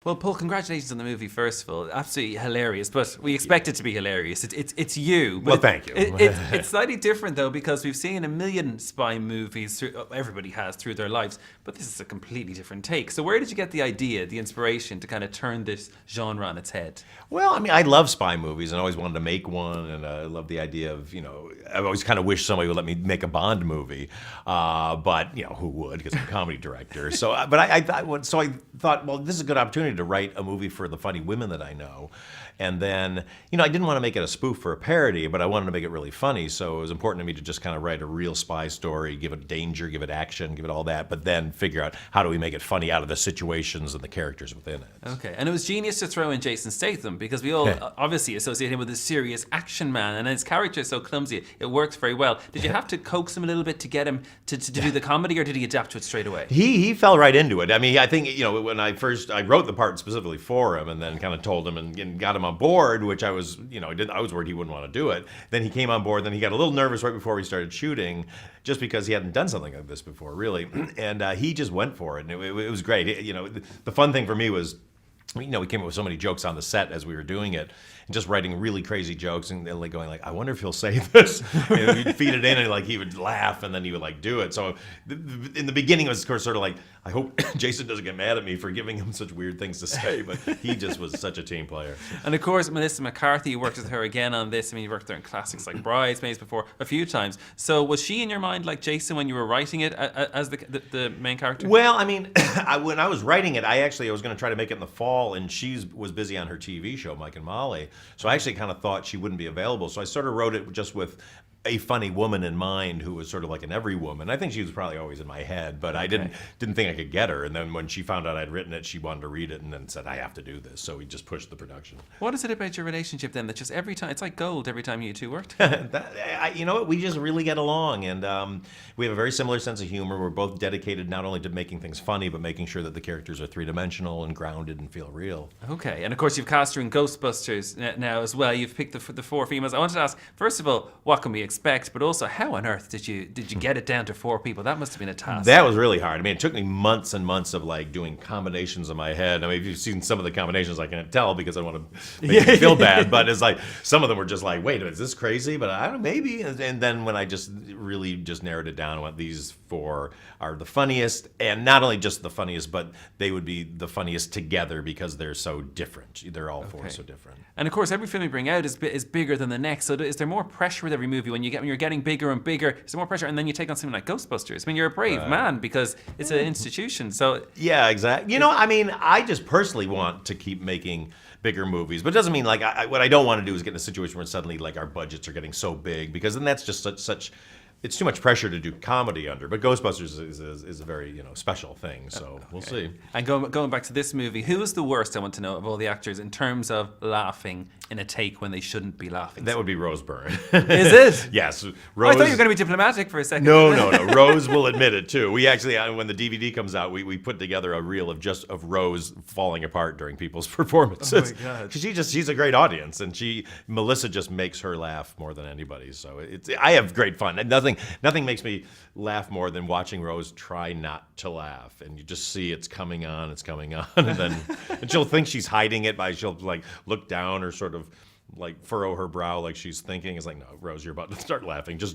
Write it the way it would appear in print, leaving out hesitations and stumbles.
Well, Paul, congratulations on the movie, first of all. Absolutely hilarious, but we expect it to be hilarious. It's you. But Well, thank you. It's slightly different, though, because we've seen a million spy movies, everybody has, through their lives, but this is a completely different take. So where did you get the idea, the inspiration to kind of turn this genre on its head? Well, I mean, I love spy movies and I always wanted to make one, and I love the idea of, I always kind of wish somebody would let me make a Bond movie, but, who would, because I'm a comedy director. So, but I thought, well, this is a good opportunity to write a movie for the funny women that I know. And then, I didn't want to make it a spoof or a parody, but I wanted to make it really funny. So it was important to me to just kind of write a real spy story, give it danger, give it action, give it all that, but then figure out how do we make it funny out of the situations and the characters within it. Okay, and it was genius to throw in Jason Statham, because we all obviously associate him with a serious action man, and his character is so clumsy, it works very well. Did you have to coax him a little bit to get him to do the comedy, or did he adapt to it straight away? He fell right into it. I mean, I think, when I wrote the part specifically for him, and then kind of told him and got him on board, which I was, I was worried he wouldn't want to do it. Then he came on board, then he got a little nervous right before we started shooting, just because he hadn't done something like this before, really. And he just went for it, and it was great. The fun thing for me was, we came up with so many jokes on the set as we were doing it, and just writing really crazy jokes and like going like, I wonder if he'll say this. You'd feed it in and he would laugh, and then he would do it. So in the beginning it was, of course, sort of like, I hope Jason doesn't get mad at me for giving him such weird things to say, but he just was such a team player. And of course, Melissa McCarthy, you worked with her again on this. I mean, you worked with her in classics like Bridesmaids before a few times. So was she in your mind like Jason when you were writing it as the main character? Well, I mean, when I was writing it, I was going to try to make it in the fall, and she was busy on her TV show, Mike and Molly. So I actually kind of thought she wouldn't be available. So I sort of wrote it just with a funny woman in mind who was sort of like an every woman. I think she was probably always in my head, but I didn't think I could get her. And then when she found out I'd written it, she wanted to read it and then said, I have to do this. So we just pushed the production. What is it about your relationship then that just every time, it's like gold every time you two worked? You know what? We just really get along, and we have a very similar sense of humor. We're both dedicated not only to making things funny, but making sure that the characters are three-dimensional and grounded and feel real. Okay, and of course you've cast her in Ghostbusters now as well. You've picked the four females. I wanted to ask, first of all, what can we expect? But also, how on earth did you get it down to four people? That must have been a task. That was really hard. I mean, it took me months and months of doing combinations in my head. I mean, if you've seen some of the combinations, I can't tell because I don't want to make you feel bad. But it's like some of them were just like, wait, is this crazy? But I don't know, maybe. And then when I just really just narrowed it down, what these four are the funniest, and not only just the funniest, but they would be the funniest together because they're so different. They're all four so different. And of course, every film you bring out is bigger than the next. So is there more pressure with every movie when you're getting bigger and bigger? Is there more pressure? And then you take on something like Ghostbusters. I mean, you're a brave man because it's an institution. So yeah, exactly. I mean, I just personally want to keep making bigger movies, but it doesn't mean what I don't want to do is get in a situation where suddenly our budgets are getting so big, because then that's just such it's too much pressure to do comedy under. But Ghostbusters is a very special thing, so we'll see. And going back to this movie, who is the worst, I want to know, of all the actors in terms of laughing in a take when they shouldn't be laughing? That would be Rose Byrne. Is it? Yes. Rose. Oh, I thought you were going to be diplomatic for a second. No. Rose will admit it too. We actually, when the DVD comes out, we put together a reel of Rose falling apart during people's performances. Oh my God. Because she's a great audience, and Melissa just makes her laugh more than anybody. So I have great fun. And nothing makes me laugh more than watching Rose try not to laugh, and you just see it's coming on, and she'll think she's hiding it she'll look down or sort of furrow her brow like she's thinking. It's like, no, Rose, you're about to start laughing. Just